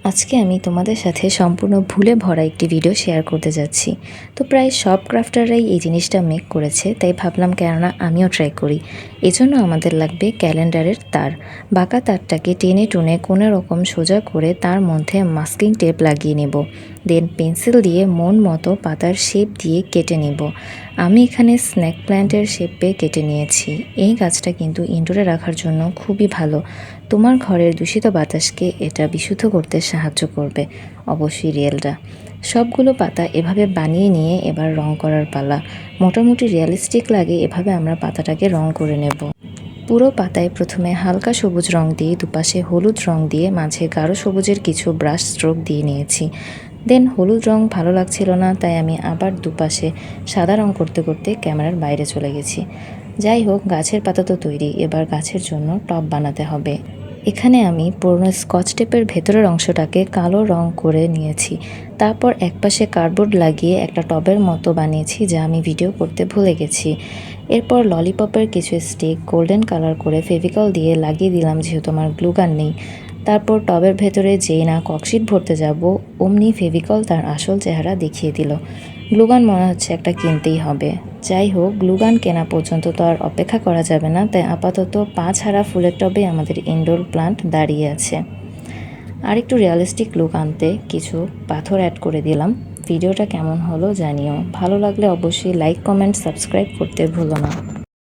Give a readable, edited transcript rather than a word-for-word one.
আজকে আমি তোমাদের সাথে সম্পূর্ণ ভুলে ভরা একটি ভিডিও শেয়ার করতে যাচ্ছি। তো প্রায় সব ক্রাফটাররাই এই জিনিসটা মেক করেছে, তাই ভাবলাম কেননা আমিও ট্রাই করি। এজন্য আমাদের লাগবে ক্যালেন্ডারের তার। বাঁকা তারটাকে টেনে টুনে কোনো রকম সোজা করে তার মধ্যে মাস্কিং টেপ লাগিয়ে নেব। দেন পেন্সিল দিয়ে মন মতো পাতার শেপ দিয়ে কেটে নেব। আমি এখানে স্নেক প্ল্যান্টের শেপে কেটে নিয়েছি। এই গাছটা কিন্তু ইনডোরে রাখার জন্য খুবই ভালো। তোমার ঘরের দূষিত বাতাসকে এটা বিশুদ্ধ করতে সাহায্য করবে। অবশ্যই রিয়েলটা। সবগুলো পাতা এভাবে বানিয়ে নিয়ে এবার রং করার পালা। মোটামুটি রিয়েলিস্টিক লাগে এভাবে আমরা পাতাটাকে রং করে নেব। পুরো পাতায় প্রথমে হালকা সবুজ রং দিয়ে দুপাশে হলুদ রং দিয়ে মাঝে গাঢ় সবুজের কিছু ব্রাশ স্ট্রোক দিয়ে নিয়েছি। দেন হলুদ রং ভালো লাগছিল না, তাই আমি আবার দুপাশে সাদা রং করতে করতে ক্যামেরার বাইরে চলে গেছি। যাই হোক, গাছের পাতা তো তৈরি, এবার গাছের জন্য টব বানাতে হবে। এখানে আমি পুরনো স্কচ টেপের ভেতরের অংশটাকে কালো রং করে নিয়েছি। তারপর একপাশে কার্ডবোর্ড লাগিয়ে একটা টবের মতো বানিয়েছি, যা আমি ভিডিও করতে ভুলে গেছি। এরপর ললিপপের কিছু স্টিক গোল্ডেন কালার করে ফেভিকল দিয়ে লাগিয়ে দিলাম, যেহেতু আমার গ্লুগান নেই। তারপর টবের ভেতরে যেই না ককশিট ভরতে যাব, অমনি ফেভিকল তার আসল চেহারা দেখিয়ে দিল। গ্লুগান মনে হচ্ছে একটা কিনতেই হবে। যাই হোক, গ্লুগান কেনা পর্যন্ত তো আর অপেক্ষা করা যাবে না, তাই আপাতত 5 হারা ফুলের টবে আমাদের ইনডোর প্লান্ট দাঁড়িয়ে আছে। আর একটু রিয়েলিস্টিক লুক আনতে কিছু পাথর অ্যাড করে দিলাম। ভিডিওটা কেমন হলো জানিও। ভালো লাগলে অবশ্যই লাইক, কমেন্ট, সাবস্ক্রাইব করতে ভুলো না।